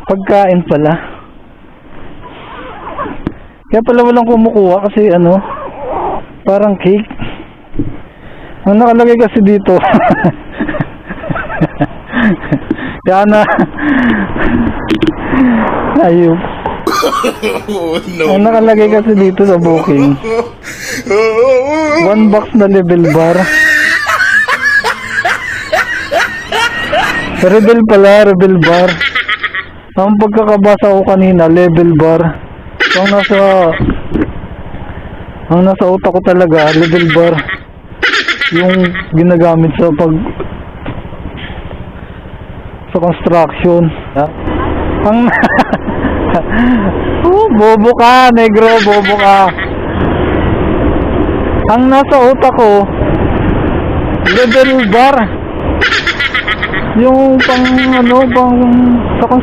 Pagkain pala. Kaya pala walang kumukuha kasi ano, parang cake. Ang nakalagay kasi dito. Kaya na. Ayun. Oh, no. Ang nakalagay kasi dito sa booking, 1 box na level bar. Rebel pala, rebel bar. Ang pagkakabasa ko kanina, level bar. So, ang nasa utak ko talaga, level bar. Yung ginagamit sa sa construction. Ang bobo ka, negro, bobo ka. Ang nasa utak ko, level bar. Yung pang sa construction.